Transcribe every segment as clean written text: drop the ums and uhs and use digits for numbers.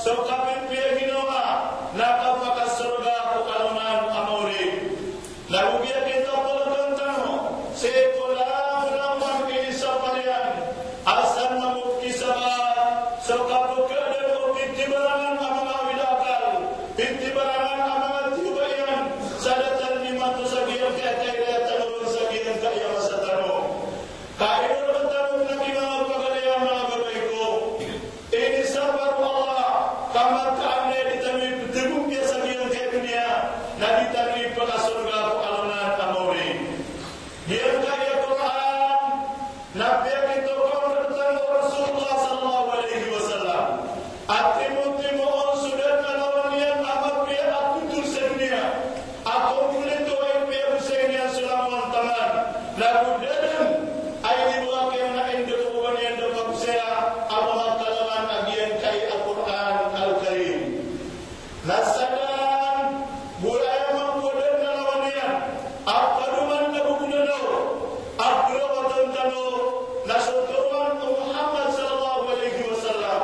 So kapin pia ginawa, nakapakaso binti barangan amangan tiba yan sadatan lima tu sagian kaya tanurun sagian kaya masa tanu kaya bertanung lagi mga pagalayan mga babaiko ini sabar Allah kamat kaamne ditami betebuk dia sagian kaya dunia na ditami pala surga ko alunan amori dia kaya Quran nabi kita ko bertanung Rasulullah sallallahu alaihi wasallam atimu on sudah kalawan yang amat pria atutur sedunia aku boleh tuai pria busainya sulaman taman lagu dadan ayat dua kena ende kuban yang dapat saya amat kalawan agian kai Al-Quran Al-Karim nasadan buraya mengkodan kalawan yang apa duman lagu kunado abdul watan tano nasutuan Muhammad sallallahu alaihi wasallam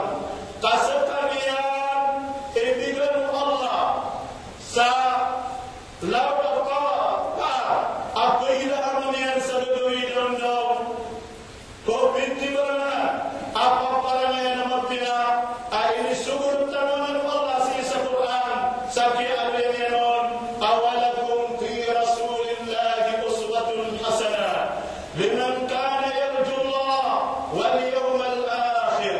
kasekalian ibigan Allah sa lawa pa apa hilang nian sadoi dalam daun ko binti barana apa paranya nama pina ini syukur tanaman Allah sisa Quran saki aliyanon awalakum fi rasulillahi uswatun hasanah liman kana yarjullah wal yawmal akhir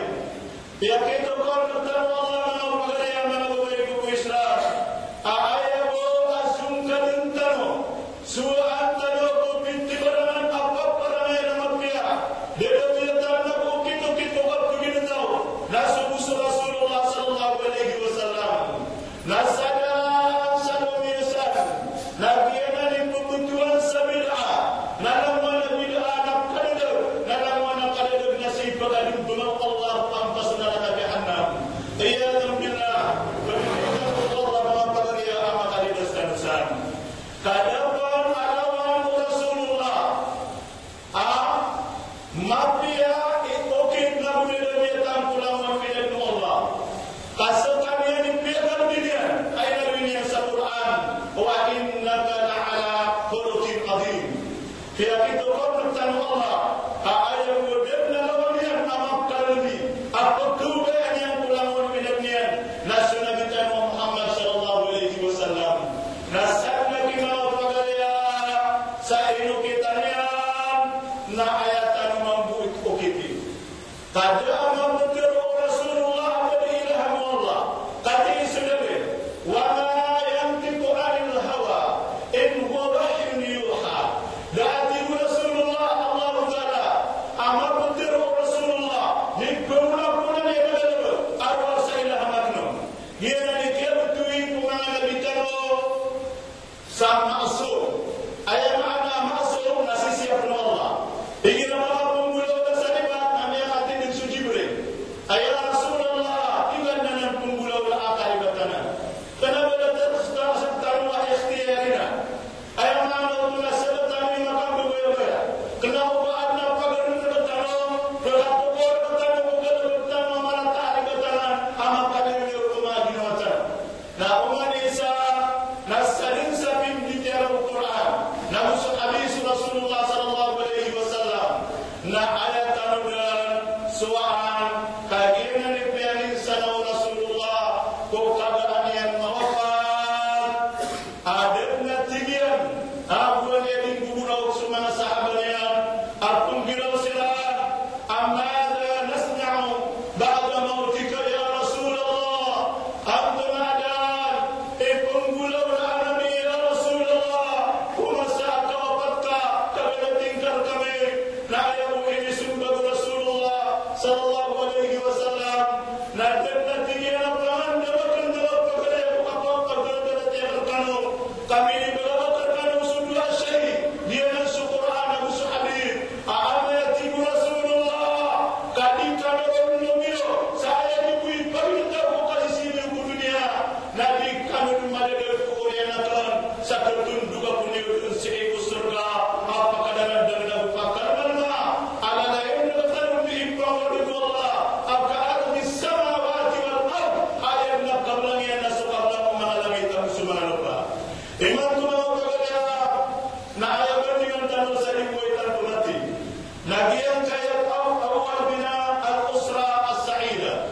ya kita kau bertemu Allah mengapakan yang mengapakan ku Islam ayabo asungkan tano suan tano ko binti barangan apa parangan nama pria dia dia tanah ko kita waktu kita tahu nasu Rasulullah sallallahu alaihi wasallam nasada sanomisan nabiana ni pembentuan sabida nalamana bid'a nalamana kada nasib bagadun dengan Allah pampas neraka jahannam iyadzum billah Allah mengapakan ya amat ali dosan kadapan alawan Rasulullah mafia okey lagu dia tampulang mafia Allah kasakan yang dipegang dia ayat ini yang Al-Quran wa innaka la'ala khuluqin azim dia itu kau bertanya Allah ayat wujudna lawan yang amat kalbi apa kebaikan yang pulang wujudnya nasu Nabi Muhammad sallallahu alaihi wasallam nasab lagi mau pagaya sainu kitanya na ayatan mambu okiti kada amal betul Rasulullah wa ilaha Allah kati sudah wa ma yantiqu anil hawa in huwa wahyun yuha dati Rasulullah Allah taala amal betul Rasulullah ni pemula dia berada arwah sailah maknum dia ni kebetui pemana bitaro sama asum ayat mana masuk nasi siap Allah ingin Allah pemula bersalibat kami hati dan suci boleh ayat Rasulullah tinggal dengan pemula akal batana kenapa datang sekarang wa ikhtiyarina ayat mana tu nasabat kami makam berbaya kenapa adna pagar batana berapa bor batana bukan batana mana tak batana amat pada ni rumah dinawatan nah umat Isa nasarin sabim di dalam Quran namun hadis Rasulullah sallallahu alaihi wasallam na ayat anudan suaan kagian ni pianin sana Rasulullah ko kagaan yang mawafat adabna tigian abuan yang gubunau semana sahabatnya apun girau silan amada nasna'u ba'da mautika ya Rasulullah antum adan ipunggulau alami ya Rasulullah umasaka wabatka kabila tingkar kami na'ayamu ini sumbag Rasulullah sallallahu alaihi wasallam nadabna tigian apaman dawakan dawak pakalaya apa-apa kaganda kami ini berapa terkanu sudah syahid dia nasu Quran nasu hadis ayat ibu Rasulullah kadika nomio saya dibui perintah bukan sini ku dunia nabi kami madade ko yanakan sakatun duga punya seiku surga apa kadana dan pakar mana ala lain dalam diimpang oleh Allah apa arti samawati wal ard ayat nak kablangi nasu kablang mengalami tamu subhanallah iman tu mau kagaya na ayat dengan tanur sari boy tanur mati nagian kaya awal bina al-usra as-sa'ida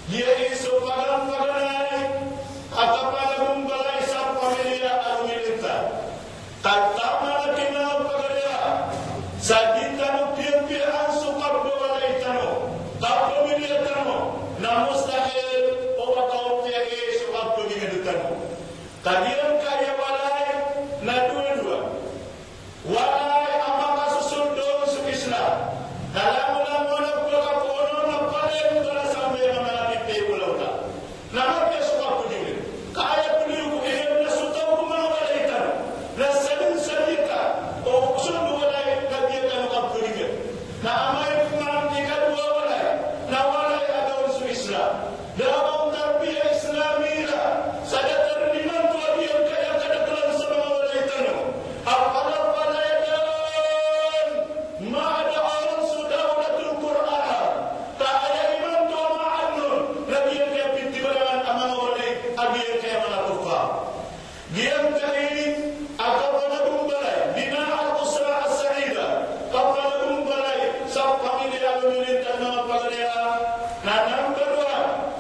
dia isu pagan-paganai atapana Katama na kinapagaya. Sa ditano piyan-piyan sukap wala itano. Kapamilya tano. Na mustahil o makaw piyagi sukap pagingedutano. Tagiran kaya walay na dua-dua. Walay ang makasusundo sa Islam. Alam mo na pagkapuno na palim para sa mga malapit ulaw na. Naman kaya sukap paginged. Kaya paginged ko na sutaw ko mga walay itano. Na salin-salita o sundo walay nagdiyan ka paginged. Na amay pumantikan walay na walay agaw sa Islam. Dabang tarbiyah Islamira sa determinan tuwa diyan kaya kadaglan sa mga walay tanong. Apalang palayagan maadaan sa dawlatul Quran. Kaya iman tuwa maadnon na diyan kaya pintibalangan ang mga walay agiyan kaya mga tufa. Diyan kaya akapanagong balay dinaan ko sa as-sa'ida. Kapanagong balay sa pamilya lumilintan mga pagalihan na number 1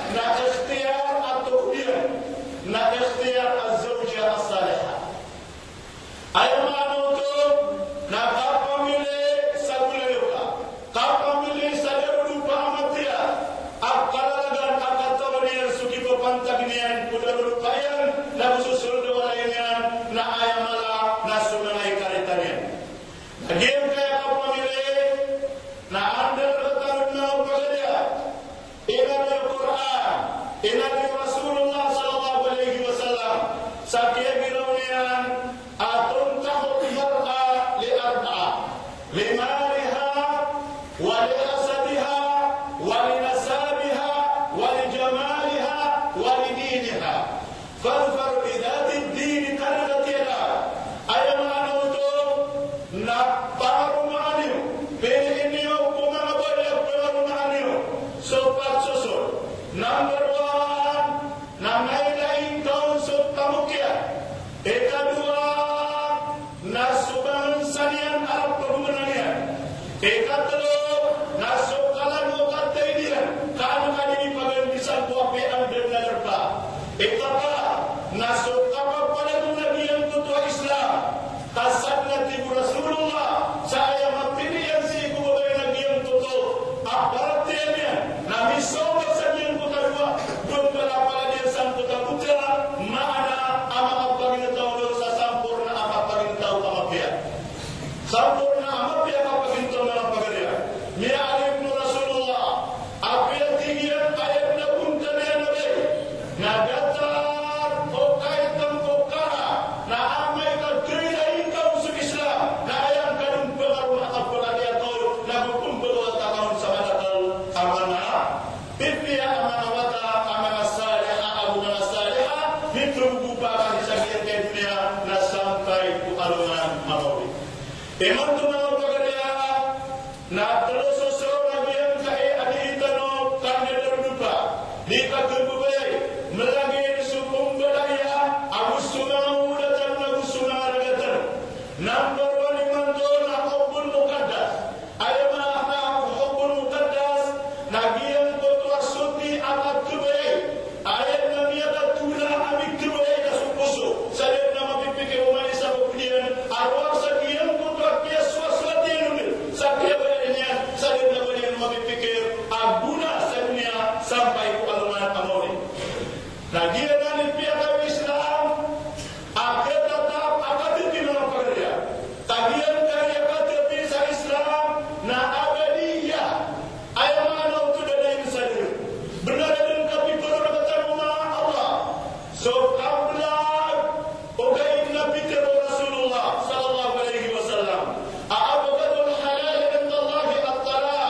na ikhtiyar atau dia na ikhtiyar az-zawja as-salihah. Ay mano to na kapamili sa gulayoka, kapamili sa derupa amatia, akkalalagan akatawanian suki papantagnian kudarupayan na bususuldo walayan na ayamala na sumanay karitanian. Naging kaya kapamili na andal katarun na pagaliya. Ingat Al-Quran, ingat Rasulullah sallallahu alaihi wasallam. Sakya bilawnian atun tahut mar'a li arba'a limaliha wa li hasadiha wa li nasabiha wa li jamaliha wa li diniha fadfar bidati dini targatira ayamanu to na paru ma'aniyo piliin niyo kung mga balik paru ma'aniyo sopat susul. Number 1 na may laing taon sa pamukya. Ikadua na subang sanian arap pagumanayan. Ikatlo na sukalan mo katay diyan kano kanini pag-imbisan ko api ang daglalar pa. Ikapa na sukapa pala nung nagiyan ko to Islam kasad na tibu Rasulullah sa ayam mapilihan si kumabay nagiyan ko to aparatiyan yan na misoba sa niyan ko kadua doon pala pala diyan sang ko kabutra maana ang mga paginataw doon sa sampur na ang paginataw kamapya sampur na ang mapya kapaginataw na ang pagalihan mi'alib no Rasulullah apya tingyan ayat na punta na yan na datar o kahit ng pokara na amay kagkila ikaw sa Islam na ayang kanong pangarong nakapagalihan ko na bukumpalo at akawin sa malakal ang mga pipiya ang mga wata ang mga saliha ang mga saliha hitrugu pa ang isang kaya dunia na sampai pukalungan mamawin. Iman ito mga pagalihan na telusosor lagi yang kaya adiitano kandidat lupa di kagubay melagi sukung balaya agus sunang udatan agus sunang aragatan. Number 1 iman to na hubbul muqaddas ayama na hubbul muqaddas nagiyan ko to asuti akat kubay ayat na miyata tula amik kubay kasupuso sa din na mapipikir umay sa pupian arwak sa giyan ko to akya swaswati numil sa kaya niya sa din na balian mapipikir aguna sa dunia sampai ko aluman amawin. Nagiyan na nipiyat ang Islam akat tatap akat itinong pagalihan. Tagiyan kaya katabi sa Islam na abadiyah ay mga nautudadayin sa diri. Benar din kapitulo na katabi mga Allah. So, kablag o kain na pitero Rasulullah sallallahu alaihi wasallam. Aabagadul halal inda Allahi at-tala.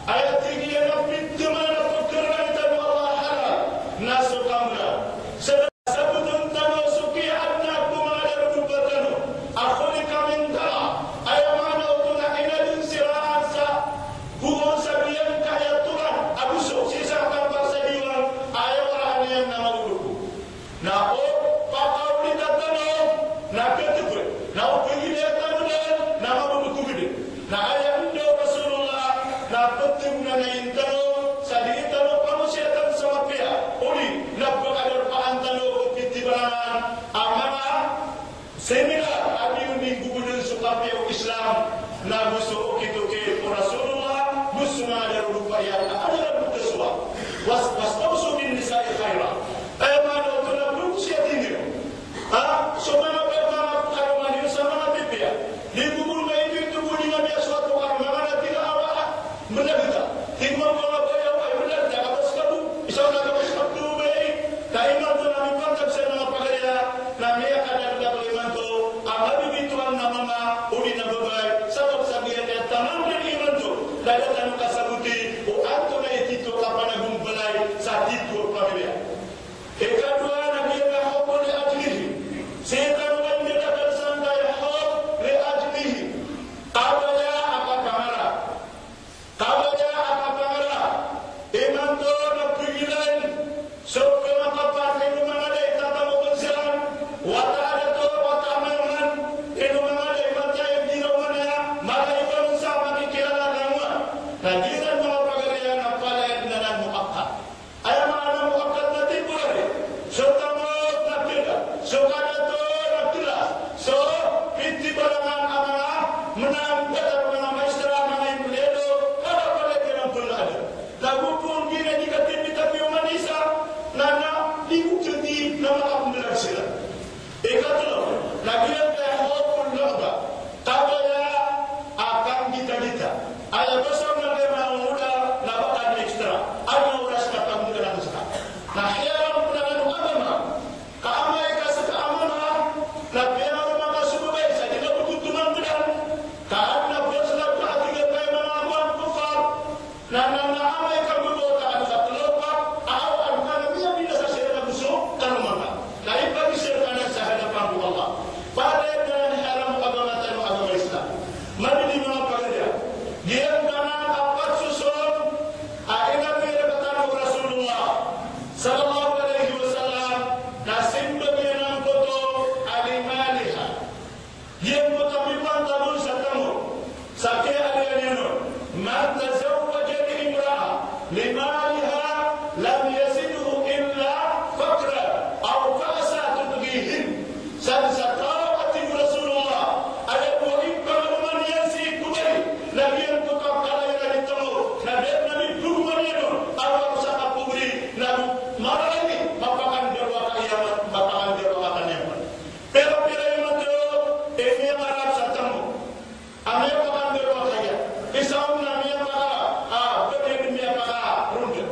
Ayat tinggiyan na pitama na pagkarang ito Allah halal. Naso kamla. Sabutong tanong sukihan na pumadar dubatano. Ako ni kaming tala. Ay mga nauto na inalin siraan sa buong sabihan kaya turan. Abuso, sisa tambang sa diwan. Ayaw arahan niyan na maguluko. Na o, pakaulit at tanong. Na katupin. Na o, pagilihan tanong na maguluko gini. Na ayaw daw Rasulullah na pagtib na ngayon tanong sa di tanong pamusyatan sa mapya. Uli, napakadar pa ang tanong o pitibangan ang mga Seminar abi gubernur Sukapeu Islam na musuh kita ke Rasulullah musma ada rupa yang ada berkesuah was tausu bin nisa'i khaira ayman tuna berusia tinggi semua perkara karomani sama nabi ya di gubernur itu budi nabi suatu karomani tidak awak menegak timur kalau bayar benar tak atas kamu insyaallah kamu sabtu baik kaiman tu nabi kontak sana pagaya nabi ada iman tu amabi bituan nama uli nabai sabab sabian ya tamam iman tu dalam kasabuti o antona itu kapana gumbelai saat itu pagaya kedua nabi yang hukul ajlihi setan menjadikan santai hak li ajlihi qawaya apa kamera iman tu nabi gilain sebab apa itu mengadai tata mensiran wata ada tu wata memang itu mengadai baca yang di rumahnya maka itu sama kira agama dan dia mau pagarian apa lain dengan muakkad ayam mana muakkad nanti boleh setamu tak tidak sokada tu tak jelas so pinti barangan amanah menang betul dengan maestro mengenai beliau apa pada kira pun ada lagu pun kira dikatakan tapi umanisa nana diwujudi nama Abdullah sila ikatlah lagi yang hopun lomba kabaya akan kita ayah besar negara muda nabakan ekstra ada uras kata muda besar nah hiaran penangan agama keamai kasih keamanan nah biar maka subuh baik saja tidak berkuntungan benar karena bersedar perhatikan kaya mengakuan kufar nana amai kamu bota ada satu lopak awal karena dia bila saya busuk kalau maka dari bagi serta sahada pangku Allah pada dengan haram agama dan agama Islam mari di mana pada dia karena apa susun akhirnya dia kata Rasulullah sallallahu alaihi wasallam nasib bagian foto alimaliha dia mutamipan tabun satamu sakya aliyano man tazawwaja bi imra'a limaliha lam yaziduhu illa faqra aw fa'sa tudghihim sata'ati Rasulullah ada poin kalau man yasi kubari nabi yang tukar kala yang ditemu nabi dugumaniano awak saka kubri nabi marah ini bapakan berwa kiamat bapakan berwa yang pero yang itu ini Arab satamu ame bapakan berwa kaya isam nabi maka betul dunia maka runtuh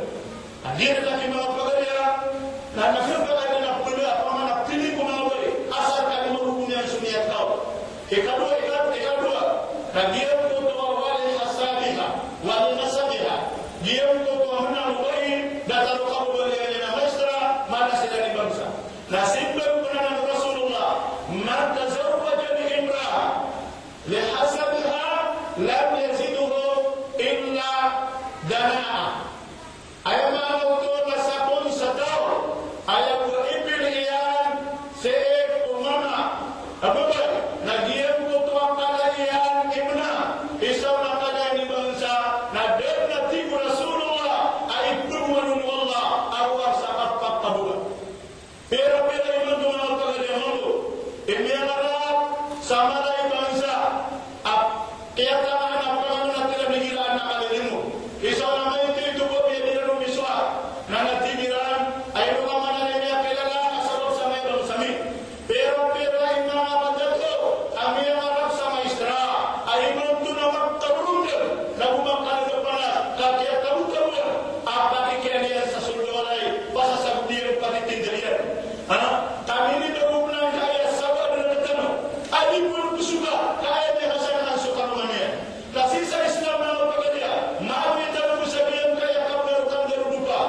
dia lagi mau pekerja dan nak pekerja nak beli apa mana pilih kumawai asal kali merupakan sunnah kau kedua dan dia untuk wali hasabiha wali nasabiha dia untuk menang wali dan kalau kamu boleh dengan maestra mana sedang bangsa nasib benar Rasulullah man tazawwaja bi imra'ah li hasabiha lam yaziduhu illa dana'a ayam autor masapun sadau ayam ibil iyan seek umama apa nagiam kutuang kalayan ibna isau nakala ni bangsa nader nati Rasulullah aibun manun wallah awar sakat pakabula pero iman tu mana pagade malu ini Arab sama lai bangsa kaya tangan apa nak tidak mengira anak kalimu isau nama itu buat dia di dalam miswa nana tigiran ayo mana ini apelala asal sama yang sami pero imam abadatu kami yang Arab sama istra ayo tu nama turun lagu makan depan kaki tahu apa ikan yang sesululai bahasa sabdir pada tindiran kami ini berhubungan kaya sabar dan ketemu ayo pun suka kaya yang hasanah suka rumahnya kasih saya Islam nama pekerja mau kita bersabian kaya kabar kan lupa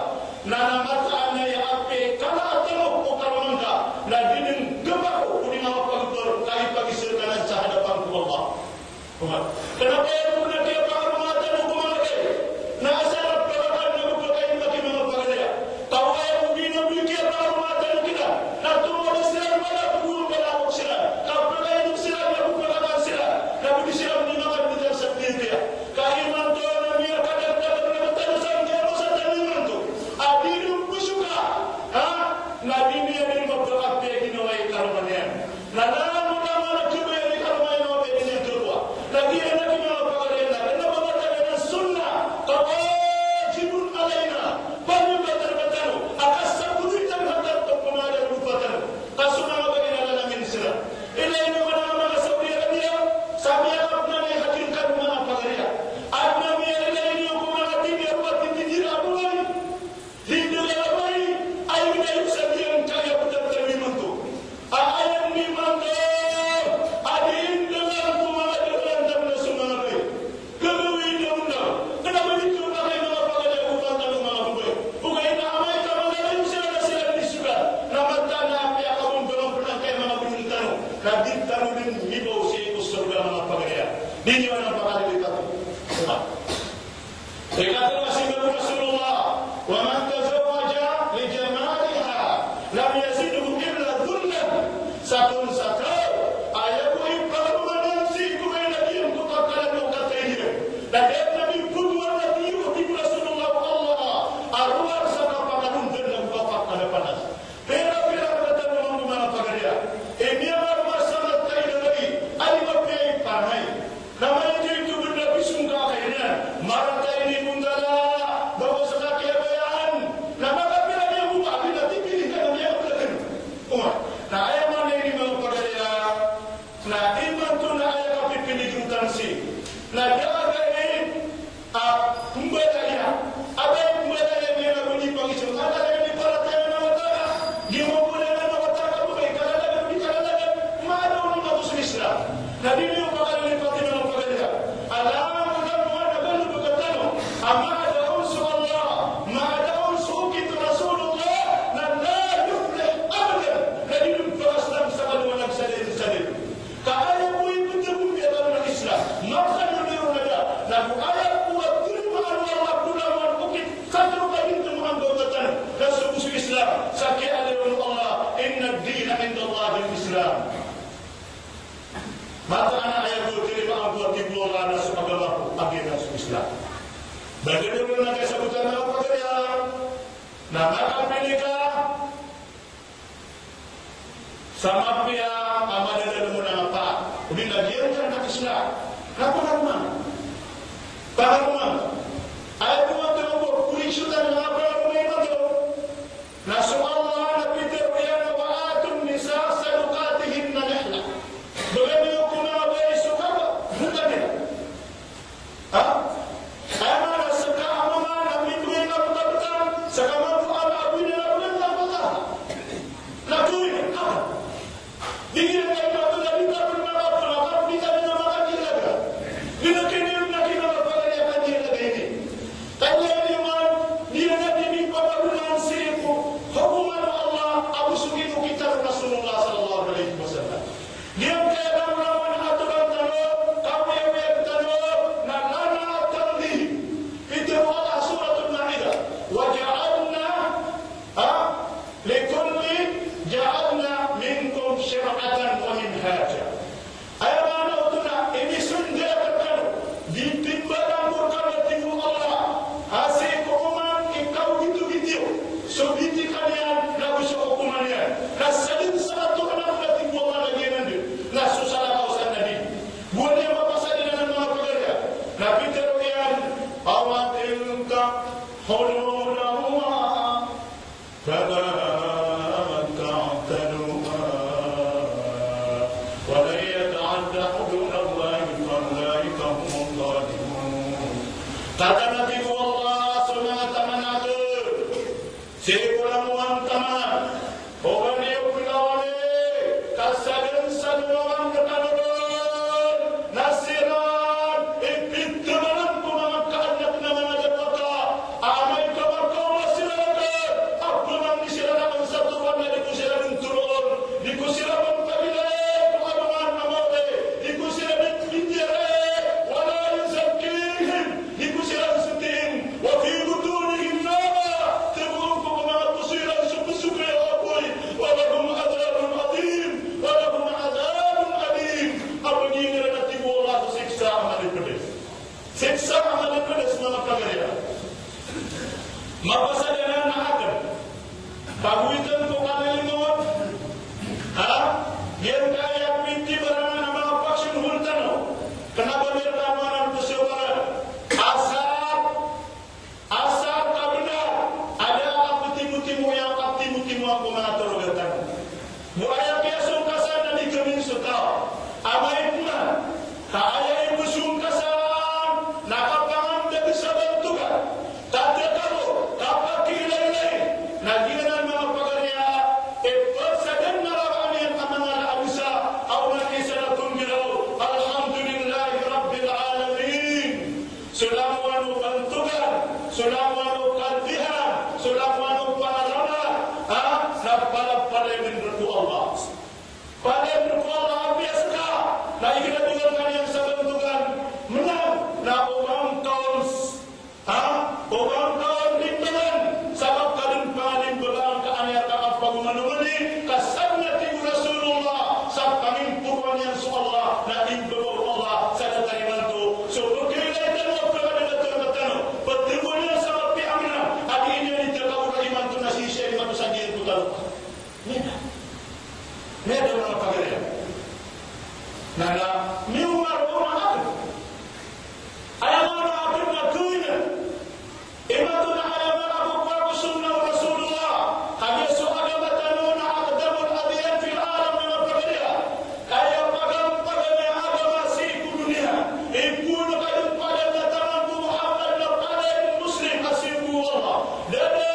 nana mata anda yang ape kalau atau kalau mangga nah dinin gemar kuning apa betul kali pagi serta sahada pangku Allah kenapa yang punya dia pakar mata hukum lagi nah asal perawatan yang berkait bagi mana pekerja tahu yang mungkin memiliki pakar mata kita nah tu ada silat pada pukul pada silat kalau pekerja itu silat yang bukan akan silat nah bagi silat dimakan di dalam setiap dia kaiman tu nabi kadang betul sampai masa taliman tu adilu kusuka nabi ni yang berkata begini wahai karunia nana Nabi tanudin hibo si usul dalam apa dia. Di mana apa kali kita? Dikatakan masih Rasulullah, wa man tazawwaja li jamaliha lam yazidhu illa dhullan. Sakun sakau ayaku ibaru manasi ku lagi yang kutakalan kata ini. Dan Nabi kuduan Nabi Rasulullah Allah arwah sama panganun dan bapak ada panas. Pera-pera kata memang mana pagaria. Ini amar masalah taidai ali bapai panai. Namanya itu benda bisungka akhirnya. Maraka ini bundala bawa sekali abayan. Nama kapila dia buka bila tipilih kan dia belakang. Nah ayat mana ini mau pagaria. Nah iman tu na ayat kapi pilih jutansi. Nah dia ada ini pembaca ada yang pembaca yang dia nak bunyi bagi semua. Ada yang di para tayo na wataka. Dia mau boleh na wataka bukan kalau ada di kalau ada mana orang masuk Islam. Nah dia yang bakal lipati nama pagaria. Alam dan mana kalau berkata amma ada unsur Allah, ma ada unsur kita Rasulullah, dan la yuflih abadan. Jadi Islam sama dengan sadar. Kalau pun itu pun dia dalam Islam, maka dia ada. Lalu ayat buat terima Allah pulang bukit satu kali itu menganggapkan dan suku Islam. Sakit ada Allah. Inna ad-dina inda Allah al-Islam. Maka anak ayat itu terima buat dibulala nasu agama agama Islam. Bagaimana nak sebutan apa dia? Nama Amerika sama pihak Ahmad dan apa? Udah lagi kan nak Islam. Kenapa nama? Paham? Ayat itu terlalu kurisutan apa rumah itu? Nasu Allah nabi terbiar wa atun nisa sadukatihinna nihla. Bagaimana hukum abai suka bukan dia? Ayat sekarang mana nabi tu yang betul-betul sekarang apa abu ini nak apa? Nak tu ini apa? Dia yang betul dari tak pernah apa kita menamakan dia lagi. Dia kini nak kita apa dia akan dia lagi ini. Tanya dia man dia nak ini pada bulan seribu hukuman Allah Abu Sufyan kita Rasulullah sallallahu alaihi wasallam. Dia kata melawan aturan tanah kau yang bertanah nak lana tadi itu Allah suratul Maidah wa ja'alna likulli ja'alna minkum syir'atan wa minhaja. Ayat mana utuna ini sunnah terkadang ditimbalan berkala timu Allah hasil hukuman ikau gitu-gitu so biti kalian lagu hukumannya kasalin satu kenapa timu Allah lagi nanti nah susah kau sana di boleh apa saja dengan nama pekerja Nabi teruyan awatilka hududallah kata Nabi Allah semangat taman ada sekolah muam taman orang dia pinawale kasadan saduan berkanuran nasiran ipit teman pemangkat nama ada kota amai kabar kau masirakan apa nang disirakan satu warna dikusirakan turun dikusirakan kabila pengaduan namode dikusirakan pinjere wala yuzakihim dikusirakan ini kasannati Rasulullah sapangin purwan yang Allah na imbaw Allah sa katarimanto so pagkailan mo pagkailan mo pagtribunya sama piamina adi ini ditakaw imanto na sisya imanto sa diyan putal Neda mga pagkailan nana miumar una akin ayaman na akin na kuya imanto na ayaman ako kwa sunna Rasulullah kaya so agama tanong na akadamon adiyan fil alam mga pagkailan kaya pagam-pagam yang agama si dunia ibu na kayo pada na taman ko Muhammad na pada muslim asibu Allah dada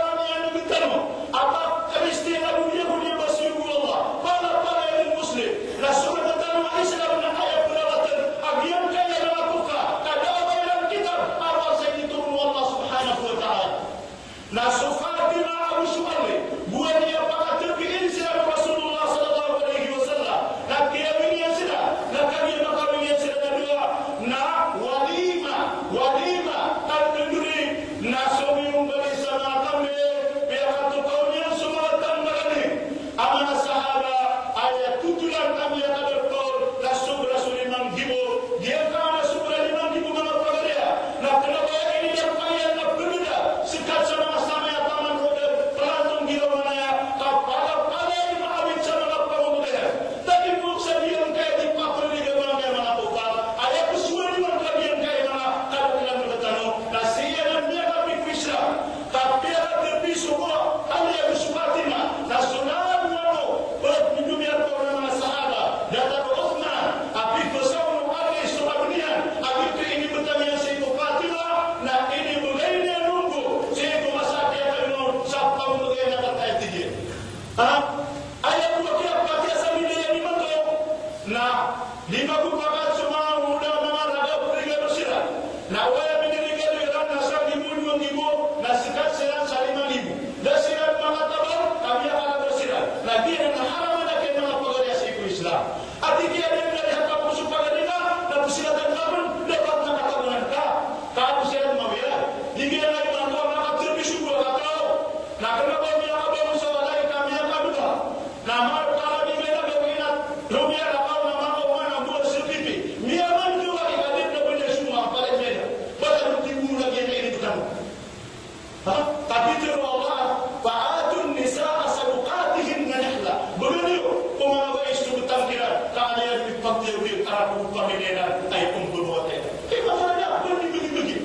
kami yang nagitano apa Kristian na dunia ko niya basibu Allah pada muslim na sunod na tanong Islam na kaya punawatan agyan kaya na makuka kada abayan kita aral sa itong Allah subhanahu wa ta'ala na sufatina Abu Su'ali buwan niya pakatirpiin sila Rasulullah sallallahu alaihi wasallam na kiyawin sila na kanya makawin sila na dua na walima at naguri na sumiyong bali sa mga kami pinakatukaw niya sumatang magaling ang mga sahaba ay tutulan kami ang adaptor na sobra sulimang gibo diyan ka na sobra limang gibo mga pagaya na tinabaya ini ang kaya na berbeda sikat sa mga samay at taman roda pelantong ginawa na ya kapala-pala yung maawit sa mga pamumudaya dahil mo sa diyan kaya di pakuligan mga kupal ay ako suwan yung mga diyan kaya mga kalatilan magtanong na siya na niya kami Islam tapi ang terpiso mo ang niya gusupatin na sunod mo pag minumiyat ko ng mga sahaba data ko Uthman apit ko sa unong alay sumabunian apit ko ini betamian sa ito Fatima na ini mulay niya nunggu sa ito masakya kayo sa pamulagay na katay tigil ayaw ko kaya sa milya ni Mato na lima kupakat sa mga muda mga ragaw prigado sila na wala binirigado ilan na sa gibo na sikat sila sa 5,000 na sila mga tabang kami akalaga sila na di na halaman na kayo mga pagarya sa iko Islam at hindi yan yung nalihat po sa pagarya na po sila taglaman dapat nakatagunan ka kapo sila mawila hindi yan na yung mga nakatribisyo ko katao na kanabaw niya kabaw sa walay kami ang kabuta na marapala ni Mena gawin at lumia lakaw na mga uman ang buwan sa pipi miyaman juga ikatid na po niya sumang palit Mena ba't ang timulag yan na inibutan mo tapi tiru Allah fa'atun nisa'a sadukatihin na nihla begitu pemangga istri bertangkiran kalian dipaktiwi para peminenan ay pembunuh itu masalahnya apa yang begini-begini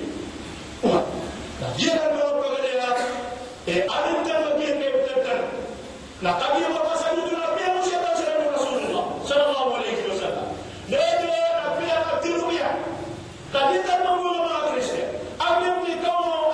dia kan bawa pegadaian alim kan bagian kebetulan nah kami yang berpasangan itu Nabi yang usia tahun Rasulullah sallallahu alaihi wasallam dia Nabi yang aktiru ya tadi kan memulai mga Kristian alim ni kau mau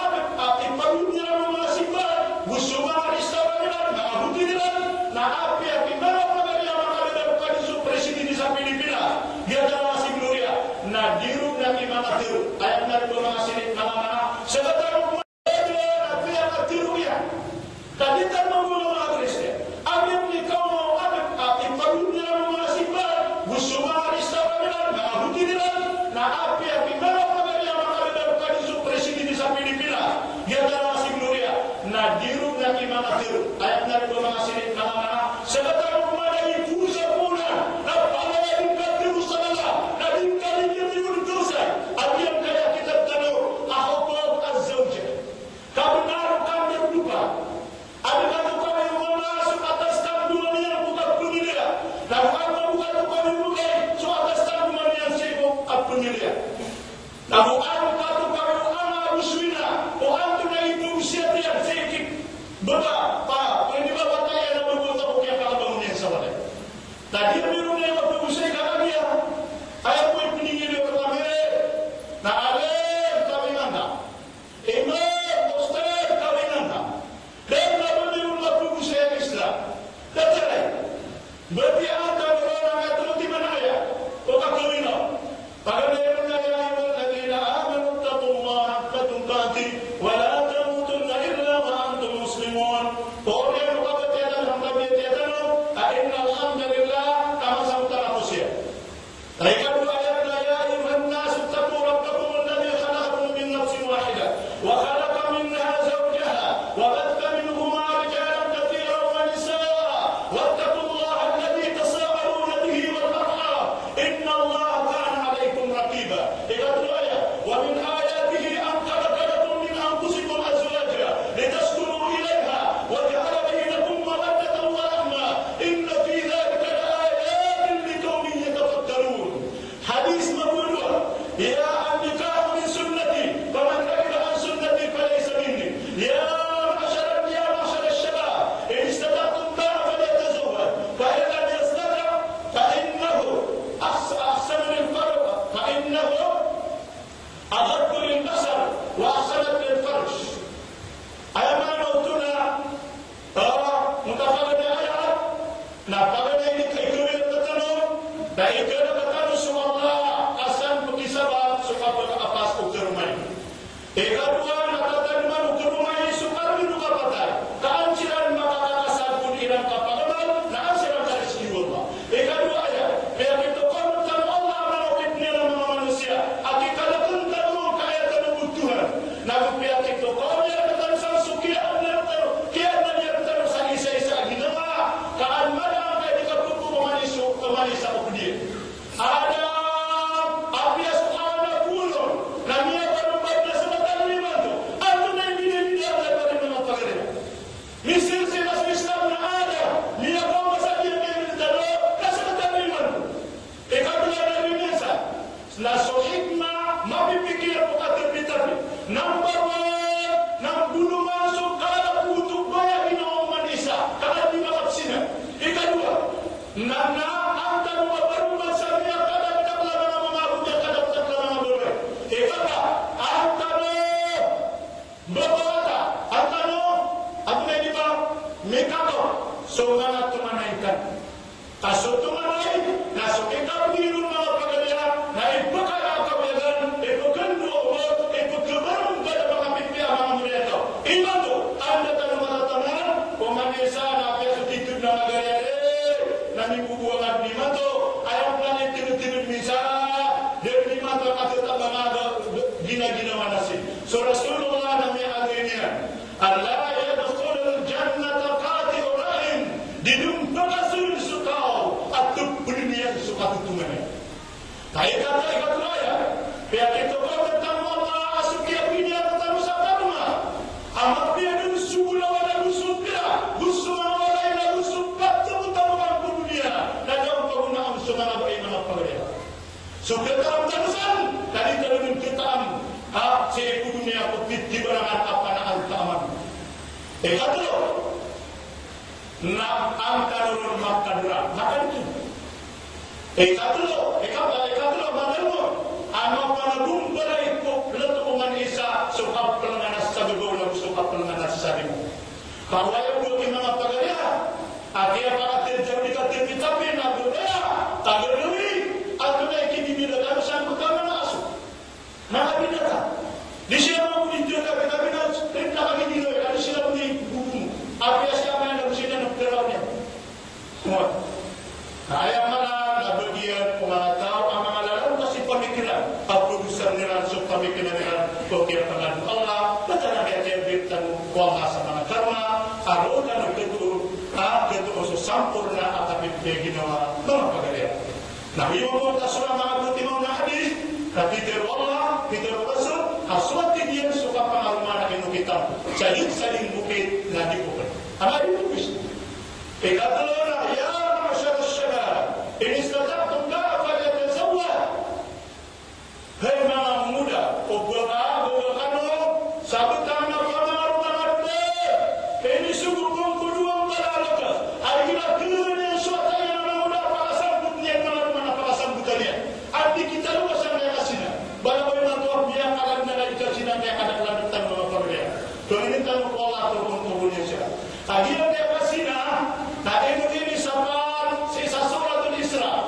ipagdunya ng mga simbahan gusto mga restaurant nila nakabuti nila na api at imara pagkakaya makalidang sa presidente sa Pilipinas dia dalam si Gloria na dirug na imamatiru ayat na rin mga sinit na mga sa katarong mga api at atiru yan kaditan mga mga Kristian alim ni kau mau ipagdunya ng mga simbahan gusto mga restaurant nila nakabuti nila na api at imara pagkakaya makalidang sa presidente sa Pilipinas dia dalam si Gloria na dirug na imamatiru ayat na rin mga sinit na mga sa katarong mga ipusa pula na palayarin ka tiru sa nala na tingkalin niya yun dosa at yan kaya kita tanong ako po ang zawja kabinaro kami lupa ada kata kami yung masuk atas tanduan yang bukan penilaian na kami bukan kami mulai so atas tanduan yang sibuk at penilaian na bukan kata kami ang uswina o ang tunay siya diyan sikit baba pa pwede ba bataya na magbuta ko kaya kakabangon niya sa walay tadi meron na yung magpagusay kakagya ayaw po ipinigil yung kami na alim kami nanda imam ustad kami nanda dahil na ba meron magpagusay ang Islam dataray berarti ata meron ang atuluti manaya o kakawin na pag meron na yung ladina amanu tatumma haqqa tuqati wala وخلق منها زوجها وبث منهما رجالا كثيرا ونساء wattaqullaha alladzi tasaaluna bihi wal arham innallaha kana 'alaykum raqiba. Ikut ayat wa min ayatihi an khalaqa lakum min anfusikum azwaja litaskunu ilaiha wa ja'ala bainakum mawaddatan wa rahma inna fi dhalika laayatin liqaumin yatafakkarun. Hadis nomor 2, ya an-nikah min sunnati faman ragiba an sunnati falaysa minni. Ya ma'syar asy-syabab in istata'tum ba'a falyatazawwaj fa in lam yastati' fa innahu ahsanu lil-farj fa innahu aghaddu lil-basar wa ahsanu lil-farj. Ayat mana utuna mutafaqad ayat na pagana ini kaikuri tatano da ikara tatano sumalla asan pukisaba sukapa apas ukurumai ekadua natatan man ukurumai sukar binuka patai kaansiran makakasan pun irang kapagaman na ansiran dari Allah. Ekadua ya biar kita kontan Allah menawitnya nama manusia akikalakan tanu kaya tanu butuhan nagu biar kita konya tanu sansukian kian tanu sa isa-isa ginawa kaan mana kaya dikapuku kemanisa ukdir ada apias kuana pulo na niya barumbat na sa mataliman to ano na hindi niya dahil mga pagkarina misil sila sa Islam na ada niya ko masakit na yung dalo na sa mataliman to ikabila na rin minsan na so hikma mapipikir po katerbi-terbi number 1 ng bulungan so kada puto ba inauman isa kada di makapsina. Ikadua na ang tanong barumbat sa niya kada bitakla na mga abudya kada bitakla na mga bulungan. Ikata ang tanong babata ang tanong ako na di ba may kato so mga tumanaykan kaso tumanay na so ikabirun mga pagaliya na ipakala kabayagan ipagando o ipagkabarong kada mga pipi ang mga muli ito. Iba to ang natanong matatanan pumanisa na peso titud na magayari na nibubuangan ni mato ayaw na ni tinutibid misa dari ni mato katita mga gina-ginawa nasin. So Rasulullah na may aginian Allah yadkhulul jannata qati'ur rahim dinumpagasul sukau at tubunian sukatutungan. Kaya kata ikatulaya kaya kita kau tentang Allah asukia pinia tentang sa karma amat dia dun subula wala busupira busuma wala ila busupat tentang orang dunia na jauh paggunaan sumana ba ay mga pagaya. So kita ang tanusan tadi talunun kita ang si dunia ko di barangan apa na ang taman. Ikatulo na ang talunun makadura makan itu. Ikatulo madalmo ano panagum balay ko lato man isa sukap pelenganas sa begolang sukap pelenganas sa dimo. Kawayo ko ki mga pagaya akia para terjadi katir tapi na budaya tagerwi ato na ikinibilagan sa pagkama na aso. Nakabinata. Di siya mo dito ka binabinas tinta ka gidilo ano sila ni bubumo. Apia siya man na sila ng peraw niya. Semua. Kaya mana na bagian mga tao ang mga lalong kasi pamikiran pagpudusan nila sa pamikiran nila kaya pangadu Allah patana kaya bitan kuha sa mga karma aron na nagtuto so sampurna at ginawa mga pagalian. Nahiyo mo tasura mga buti mo na hadis kapiter Allah kapiter Rasul aswat diyan suka pangaruman na kinukitan saling bukit na di bukan ama itu bisa ikatulora ya ma'syar asy-syabab in istata'tum ba'a falyatazawwaj. Hai mga muda obakano sabutan na pamaruman ini sungguh kedua malalakas ay kinakiranya suatu yang muda pakasambut niya pamaruman na pakasambutannya arti kita luas ang nakasina balaboy mantuak niya kalag na ikasina kaya kadaklandutan mga pamilya doon tanong ko Allah turun niya siya agila niya kasina na ini sabar sisa suratul Isra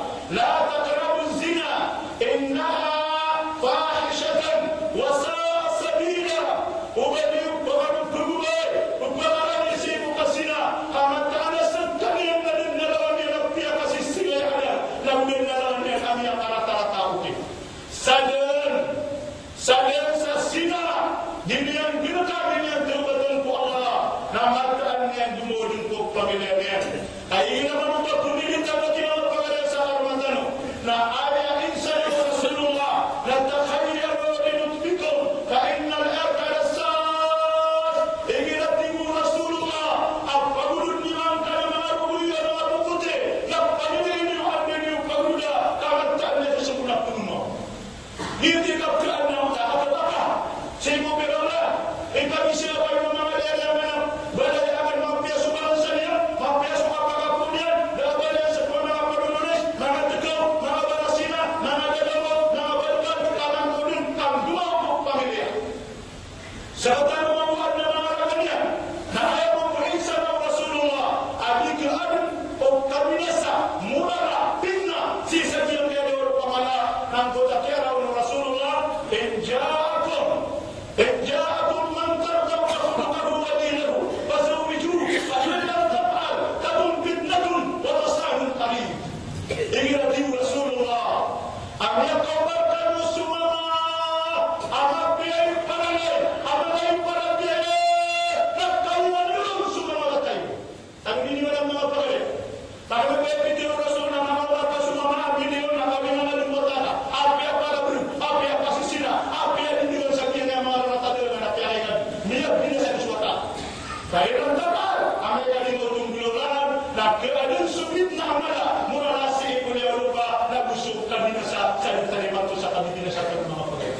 dan subit na amala murala si kuliah lupa na busuk kami nasa sa terima tu sa kami binasa kami mga pagay.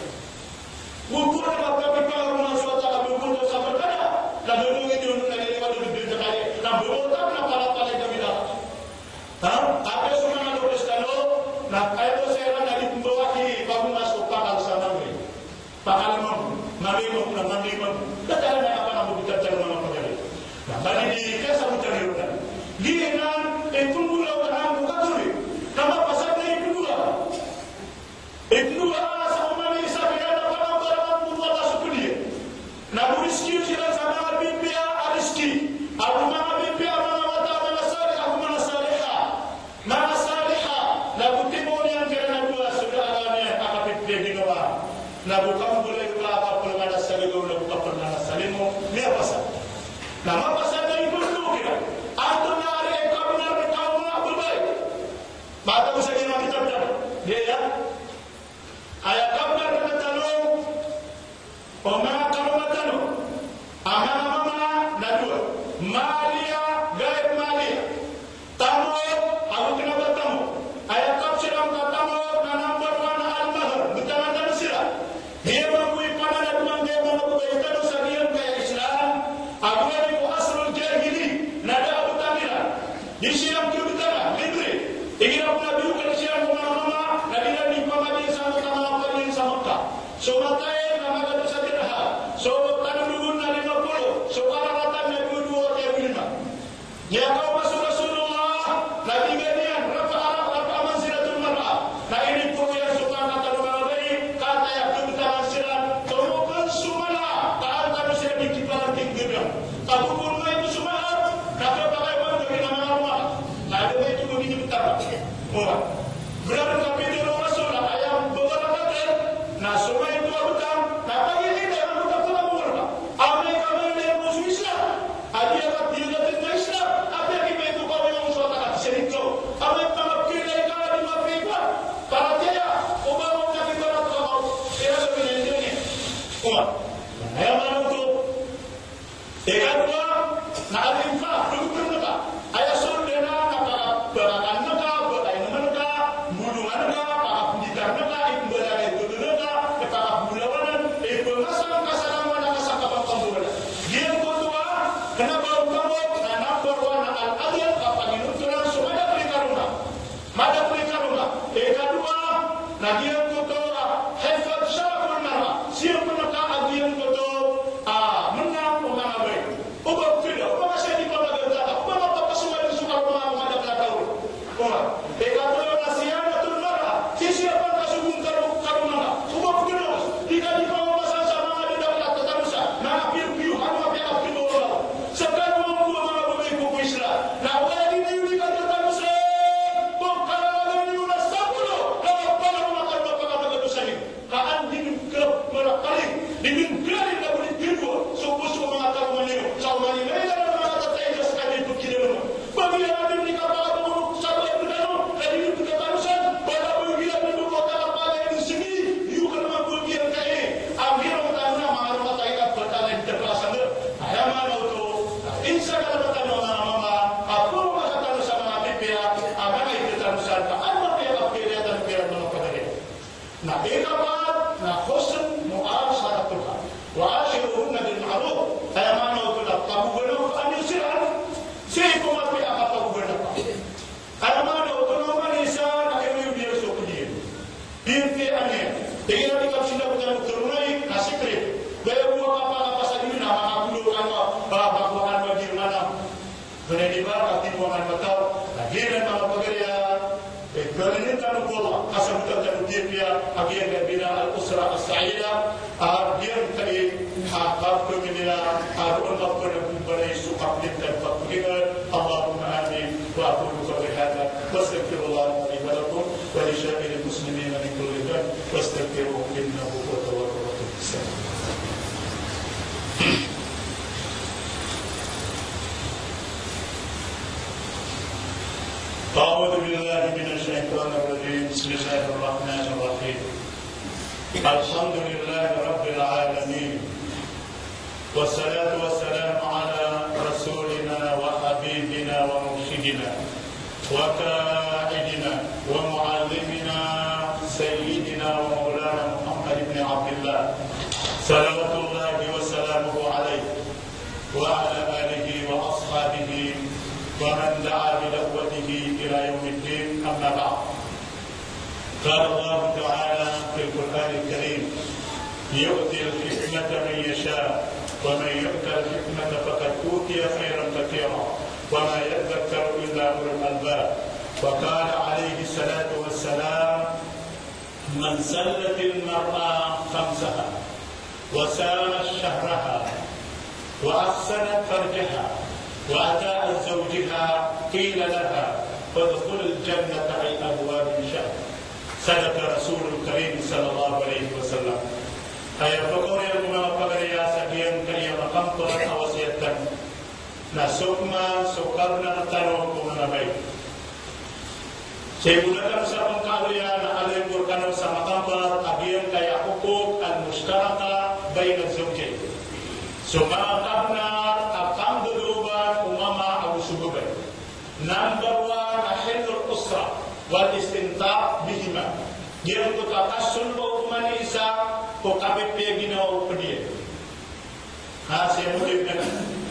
Ukur na magkapit rumah suatu kami ukur sa berkada. Na dudungin yun na niliwa duduk kaya na berotak na pala-pala kami dah. Apa semua nak berestano na ayo saya na dibawa di baru masuk pakal sana ni. Pakal mampu na mampu. Kata na apa nak bicara nama pagay. Na bali di kesa bicara ron. Ginan etunggu lawan bukan suri. Nama pasal ni kedua. Kedua sama ni sabia dapat barang buat asuk dia. Na buriski jiran sama bibia ariski. Aku mana bibia mana mata mana salih aku mana salihah. Mana salihah. Na butimo yang kira dua sudah agaknya akak bibia dinawa. Na bukan boleh apa pun ada salihah na bukan pernah salihmu. Ni apa sah? Nama pasal ni perlu kira. Antum nyari engkau benar kau mengaku baik. Maka usah kita bicara. Dia ya. Ayat kabar kata talung. Omang kamu matanu. Amang mama nadua. Malia gaib malia. Tamu aku kena bertamu. Ayat kap siram katamu nanam berwarna al-mahar. Betana dan sirah. Dia mengui panah dan mangga mengaku baik tanu sadian kaya Islam. Aku ni asrul jahili. Nada Abu Tamira. Di siang kiu bitara, libri. Ingin aku nabi bukan siang mama nabi pamadi sama kama apa sama ka. So matai nama kata sadirah. So tanam dulu na 50. So aratan na 22 Ya kau masuk Rasulullah. Nabi gadian rafa manzilatul mar'ah. Nah ini pun yang suka kata nama baik kata yang kebetulan sirat. Tolongkan sumala. Tak ada sirat di kepala tinggi dia. Aku pun itu semua. Kata pakai bang dari nama Allah. Nah ada itu begini betapa. Berapa kami di Rasulullah ayam beberapa kata. Nah semua itu betul. Nah bagi ini yang betul betul betul. Amerika yang musuh Islam. Dia kata dia kata Islam. Apa yang kita itu kau yang musuh kata serikau. Amerika mungkin dari kala di Afrika. Para dia Obama jadi berat kau. Dia lebih dari ini. Ayam mana itu? Kedua, nak infak dulu kita. Ayah suruh dia nak berakan mereka, berakan mereka, bulungan mereka, para pendidikan mereka, itu berada itu mereka, para bulanan, itu masalah kasaran mana kasakapan kamu. Dia kedua, kenapa kamu nak berwarna al-adil, apa ini tulang semada perikaruna, mada perikaruna. Kedua, nah dia kedua, hafal syaraful marah, siapa nak dia kedua, menang orang baik. Ubah tidak, ubah masih di kota Gaza, ubah apa semua itu suka rumah ada belakang. Ubah, kalau nasihat atau marah, siapa kasubun karu mana? Ubah tidak, tidak di kau pasal sama ada dapat tetarusa. Nah, piu kamu apa yang piu orang. Sekarang mau mana boleh buku Islam. Nah, orang ini di kata tetarusa. Bukan orang ini udah sepuluh. Kalau pada rumah kalau dosa ini, kaan dingin kelab merakali, dingin kelari tak boleh tidur. Subuh mengatakan meniru. Sama ini mereka mengatakan saya sekali itu kira. Bagi yang ada di kapal itu satu yang berdalam, jadi itu ketarusan. Pada bagian itu kota kapal yang di sini, you kan mampu bagian kaya. Akhir bertanya mahal mata ikat bertanya di depan sana. Ayam mana itu? Insya Allah bertanya mama, apa masa taruh sama Nabi pihak? Apa itu tarusan? Apa pihak dan pihak mana? Nah, kapal, nah khusn mu'al syarat Tuhan. Wa ashiruhunna bil ma'ruf. Ayam mana itu? Tabu benar anu siran. Siapa mati apa tabu benar? Ayam mana itu? Nama nisan akhirnya dia sok dia. Dia aneh. Dengan dikap sudah bukan terunai nasi krip. Gaya buah apa saja nama aku kan bapak buahan bagi mana. Kena dibar kati buahan betul. Lagi dan nama pekerjaan. Kerana tanah bola asal betul dan dia akhirnya bina al-usra as-sa'ida. Dia tadi akab kemina arun apa yang berai sukap dan fakir. Allahumma amin wa aqulu qawli hadha wastaghfirullah li wa lakum wa li sa'iril muslimin min kulli dhanb wastaghfiruhu innahu huwal ghafurur rahim. أعوذ بالله من الشيطان الرجيم بسم الله الرحمن الرحيم الحمد لله رب العالمين والصلاة والسلام على رسولنا وحبيبنا ومرشدنا وقائدنا ومعلمنا سيدنا ومولانا محمد بن عبد الله صلوات الله وسلامه عليه وعلى آله وأصحابه ومن دعا بدعوته إلى يوم الدين. أما بعد، قال الله تعالى في القرآن الكريم: يؤتي الحكمة من يشاء ومن يؤت الحكمة فقد أوتي خيرا كثيرا وما يذكر إلا أولو الألباب. وقال عليه الصلاة والسلام: من سلت المرأة خمسها وسامت شهرها وأحسنت فرجها وأتاءت زوجها قيل لها ادخل الجنة أي أبواب شهر. صدق رسول الكريم صلى الله عليه وسلم. Ayah pokok yang mengapakan sakian kaya makam Tuhan awasiatan na sukma sukarna tanong kumanabay. Saya gunakan sa pangkaluyan na alimburkan sa makam Tuhan agian kaya hukuk al-mustaraka bayin al-zawjay. Sumakab na akam duluban umama abu-sububay. Number 1, ahilul usra wal istintak bihima. Dia untuk takasun o kumanisa o kapipya ginawa pa dia. Siya mutip na.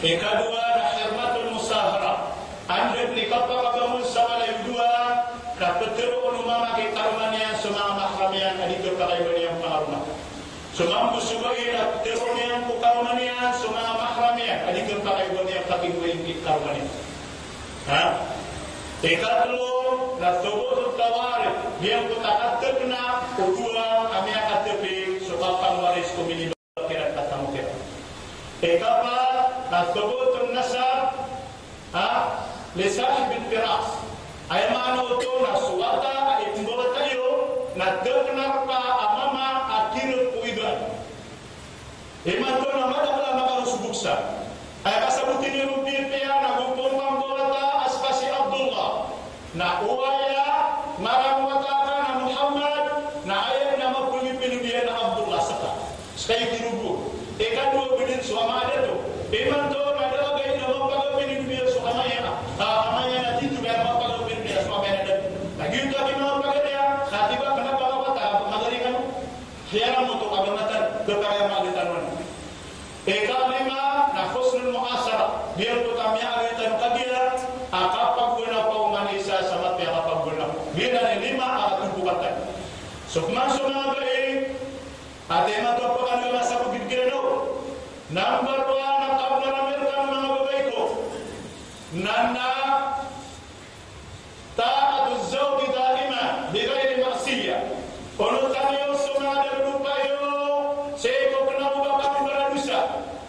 Ikadua na hirmatul musahara. Andip ni kapagamun sa malayudua na petero o numama kay karuman niya sa mga mahramiyan adito kakaiba niyang paharuma. Sumambu subagay na petero niyang po karuman niya sa mga mahramiyan adito kakaiba niyang kakingwing karuman niya. Ikatlo na tubutot tawarit yang kutakatip na udua kami akatipi sukapang waris kumini bakirat katamukir. Ikapat na tubutot nasab lisah bin piras ay mano ito na suwata ay imbora tayo na deknar pa amama akirut uiban. Iman to na madakla makarusubuksa ay kasabutin yung rupiya na gupong pamborata aspasi Abdullah na uwaya marang wataka na Muhammad na ayat na magpulipilibiyan na Abdullah saka sekali tirubu ikadua bidin suama ada to iman to na dalagay na magpagpilibiyan so amaya na dito kaya magpagpilibiyan so amaya na lagi ito aking mga pagkaya na tiba kenapa kawata magalingan hiyaran mo to kabangatan kepaya magitanwan. Ikalima na husnul muasara biar to kami agitan kagiat akapag guna pa umanisa sa matya kapag guna biar na lima akatubukan. Sukman sumabai ate matopakan nila sa pagkikirano. Number 1 ang kaunaramirkan mga babae ko nana ta'atu zawji daima bigayri maksiyah. Ono tayo sumada lupayo seko kenabubakang beradusa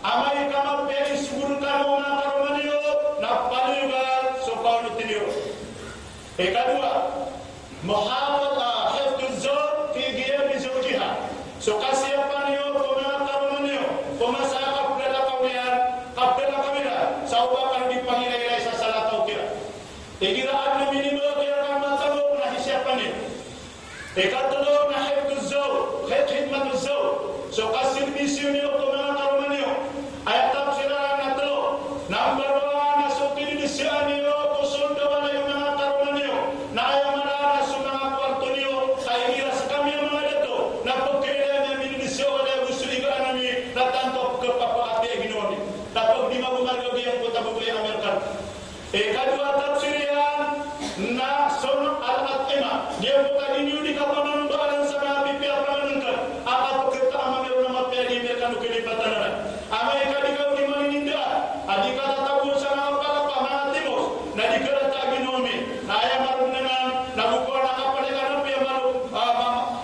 amai kamar peri subur karo na karomaniyo na paluga so paunutinyo. Ikadua muhafadha hifdhu zawj fi ghiyab zawjiha so kasiyapan niyo kung mga karomaniyo kung masakap na kawiran sa ubakan di pangilay sa salataw kira igiraan na minimo kaya kang matalo na hisiyapan niyo. Ikatlo na hifdhu zawj khidmatu zawj so kasir misyon niyo kung mga karomaniyo ay tapsirahan na talo. Number 1 na so kininisyan niyo kung sundawan na yung mga karomaniyo na ayaw mananas sa mga kwarto niyo ay hira sa kami ang mga dito na pagkailan niya mininisyo wala yung gusto igaan namin na tanto kapapakati ay ginawa niyo na pag di magumargabihan ko tabugay ang Amerikan. Ikadua tapsirihan na son al-atima dia bukan ini di kapanan balan sa mga pipiya pamanangkan apat pagkita ang mga na mapyali merkan ukilipatan na amay kadikaw di maninda adika tatapon sa mga palapa mga timos na di karata ginomi na ayaw marunangan na bukuha na kapalikan ng piya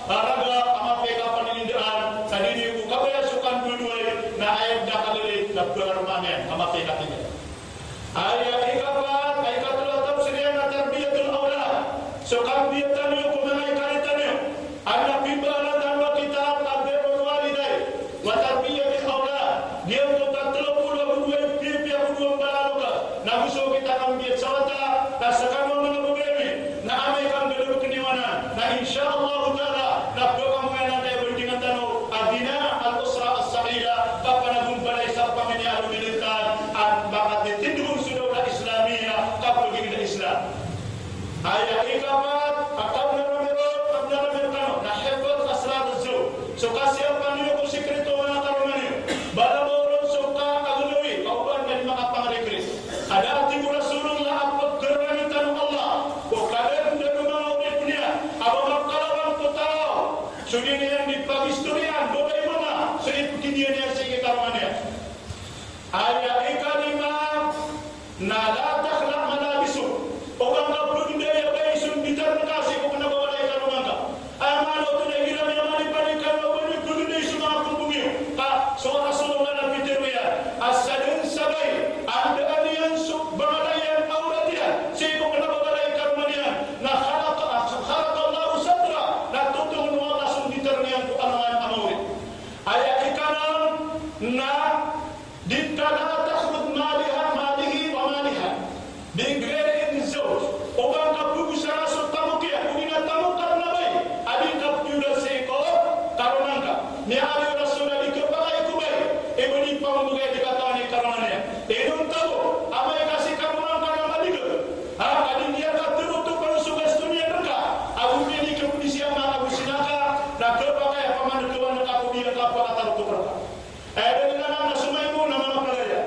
raga amapya kapaninindaan sa dini ko kabaya sukan duduay na ayaw nakalilit na pagkaramahan amapya kapinya. Ayah ikapat ay katulatab sila na tarbiyatul awlad so kambiyatan niyo kung mga ikalitan niyo anak bibala tanwa kitab abirul waliday wa tarbiyatul awlad dia untuk tatlo pula buduay pipiya buduang balaluka na gusto kita kambiyat sa wata na sa kamang mga problemi na amay kang galubok kiniwanan na insyaallah ta'ala na pagkamuyan na tayo berdingan tanong adina al-usra as-sa'ila kapanagumpalay sa pamilya alumilitan at bakit ditindugong sudaw na Islamiyah kapag Islam. kapat akabna ramiro kabna ramirkano na hifdz asrar az-zawj so kasiapan niyo kung sikreto mga karumani balaboron so ka aguluwi kauban ng mga pangrikris ada ati Rasulullah apot geramitan Allah ko kader na dumawit niya aba magkalawang ko tao sudi niya di pagistoryan bobay mga so iputin niya sige karumani aya ikalima na la takhla malabisu o kang kabunde ya baysun bitar kasi ko na bawalay karumanga amano to na giram ya mali panikan mo ni bunde suma kumbungi ka so Rasulullah na bitiruya asadun sabay anda aniyan suk bangalayan auratiya siko na bawalay karumanya na khalaqa Allah sadra na tutong mo Allah bitar niyan ko anan amawit aya ikanam na dikala takhud malihi wa maliha bigre in zawj ogang kapugu sana so tamukia kugina tamukar na bay adin kapyuda seko karunangka ni ali rasul ali kepakai kubay eboni pamugay dikatani karunanya edun tabo amay kasi karunangka na maligo ha adin dia katuru tu pang sugas dunia derka abu ni kepulisi ama abu sinaka na kepakai paman kewan kapudia kapaka tarutu berka eden na sumay mo na mga palaya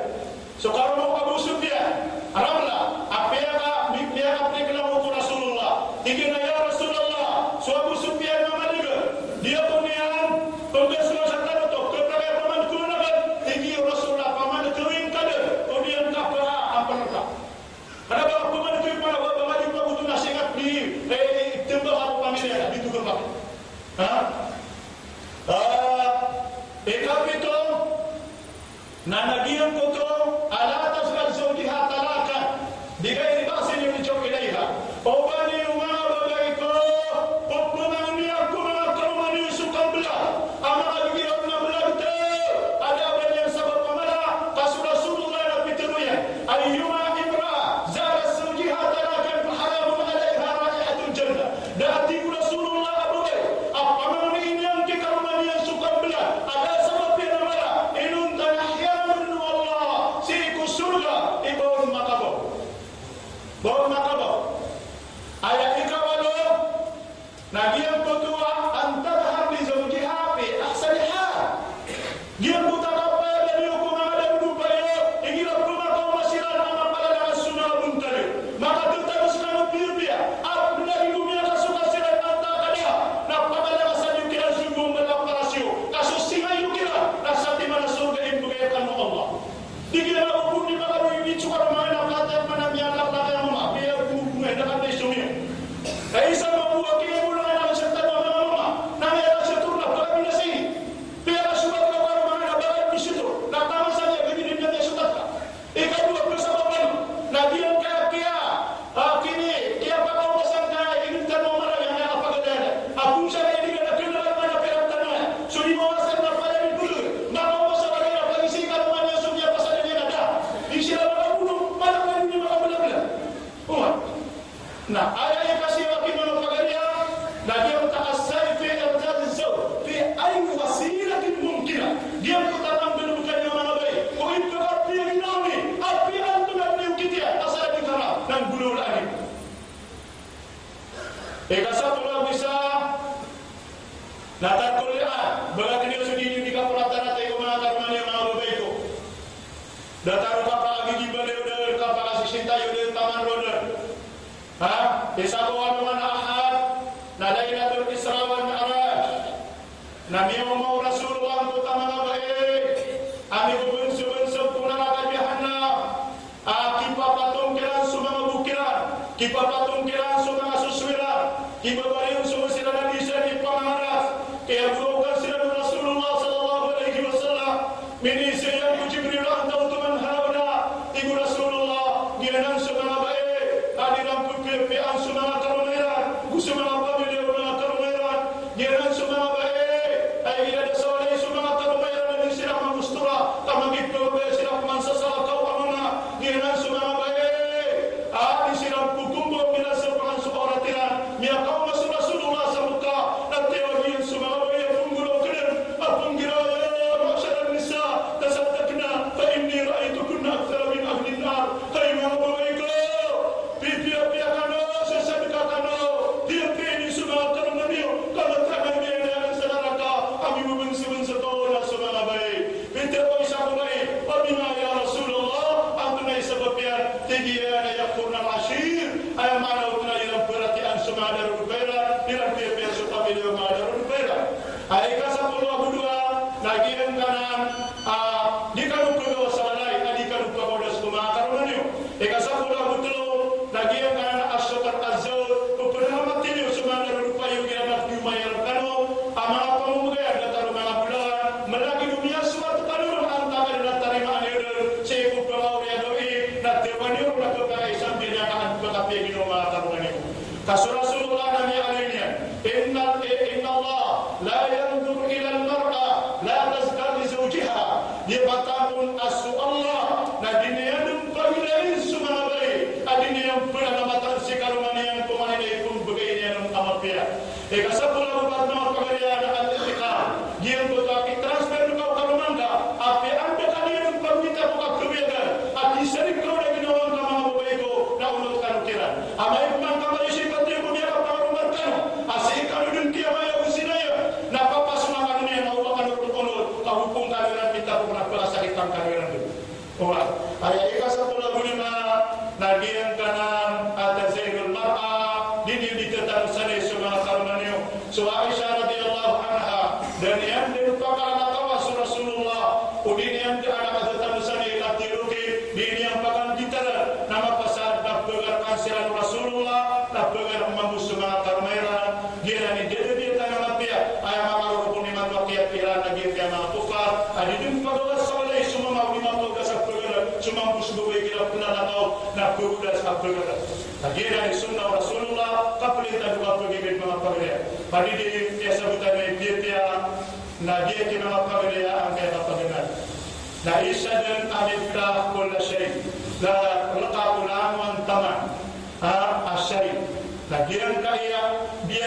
so karuno Abu Sufyan aramla apega apega mo Rasulullah ikina ya Rasulullah so Abu Sufyan mamaliga dia punian pembesno sa taruto kepada paman kunagan iki Rasulullah paman kewing kada kemudian kapara amperka ada ba paman kewing para bawa di pabutu nasihat di tembak apa pamilya di tugepak ikapito nanagiyan ko to ala tasgal zawjiha talakan bigay basin yung joke ilayha o bani yung mga bagay ko pagpunang niya ko mga karumani sukang bela ang mga bigyan na belagte ada ba niya sa pamala kaso Rasulullah na pitiruyan ay yung mga imra zara zawjiha talakan haramun alayha raihatul jannah dati ko Rasulullah abugay ang pamangin niyang kikarumani ang sukang bela ada sabab yan namala inuntan surga ibon makabo ayat ikawalo nagiyan tutua antadhar li zawjiha fi ahsani hal giyan putakapa dari hukuman ada dupayo ingira rumah kaum masiran ama palala sunna buntari maka terus kamu pilih abna hidupnya kasuka sirai anta kada na palala sajukiran sungguh melaparasio kasus singai yukira nasati mana surga imbugayakan Allah dikira hukum di mana ini cuma mana kata mana mialak laka mama biar hukum dengan besoknya ai sama buah kini mulai nak serta mama nama yang seturlah kalau bila sih biar sudah keluar mana bagai di situ nak nama saja begini dia sudah ikan dua bersama baru nabi yang kaya kini dia bakal pasang kaya ingin kan mau marah yang apa kata aku saya ini ada kenal mana perak tanah suri mau pasang apa yang dulu maka mau pasang apa lagi sih kalau mana sudah pasang isilah bunuh malam ini maka benar-benar nah ayat yang kasih wakil menopagaria nah dia mentakasai fi irjad az-zawj fi ay wasilatin mumkinah dia bertatang benar-benar yang mana baik kau itu api yang inami api antum dan niukitia asal dikara dan bunuh lagi satu lah bisa natar kuliah bagati dia sudi di kapurata-rata yang menakar mana yang mana baik itu datar kapal lagi gibale udah kapal kasih cinta udah taman roda isabawan man ahad nalailatul isra wal mi'raj nabi mau Rasulullah utama baik ami bun puna maka jahannam kipa patung kiran sumama bukiran kipa patung kiran sumama suswiran kipa barin sumama siran isa di pamaras kaya bukan siran Rasulullah sallallahu alaihi wasallam mini sayyid Jibril antau tuman hauna ibu Rasulullah dia nan sumama baik adilam pukul pian sumama karumeran gusumama pamilya una karumeran dia nan sumama baik ay ila dasalai sumama karumeran dan sirah mustura tamagito be sirah mansasala kau amana dia nan sumama baik adi sirah kukumbo bila sepangan suoratiran mia kau masuk Rasulullah samuka nanti wajin sumama baik punggulo kenen apunggira masyarakat nisa tasaddaqna fa inni ra'aytukunna aktsara min ahli an-nar kayma bawaiko pipia kano sesadika kano Kasul Rasulullah Nabi alainya, Inna Allah la yanzur ila al-mar'a la tazkar li zawjiha. Dia batapun asu Allah na dinayadum pagilin sumabai adini yang pernah namatan si karumani yang kumanai pun begini yang amapia. Eka sapula buat nama pagalian al-istiqam. Dia buat transfer kau karumanda. Apa anda kalian perminta buka kebiagan. Ati sering kau dah ginawan kama mabaiko na ulut kanukiran. Amai pun kama isi pati pun dia kau rumah kanu. Asik kanu dunkia maya usinaya. Napa pas makan ni na uang kanu ulut. Kau hukum kanuran kita pun nak berasa hitam kanuran tu. Orang. Ayat eka sapula guna na dia kanan atas zairul mar'a. Dini ditetan sana semua karumaniu. So Aisyah radhiyallahu anha dan yang dilupakan anak Rasulullah. Udin yang anak tetan sana latiruki. Dini yang pakan ditara. Nama pasal nak pegar kansiran Rasulullah. Nak pegar mambus semua karumairan. Dia ni dia tanah mapia. Ayam amaru rukun iman wakiat iran lagi kiamat kufar. Adi jumpa doa saleh semua mau lima puluh kasar pegar. Semua mambus dua kira pernah tahu. Nak pegar kasar pegar. Lagi dari sunnah Rasulullah. Kapli tak dua pergi dengan pegar. Pada di biasa bukan dia na dia kena apa dia angkat apa dengan na isadan alifta kull shay la laqaul am wa taman asyai na dia kaya dia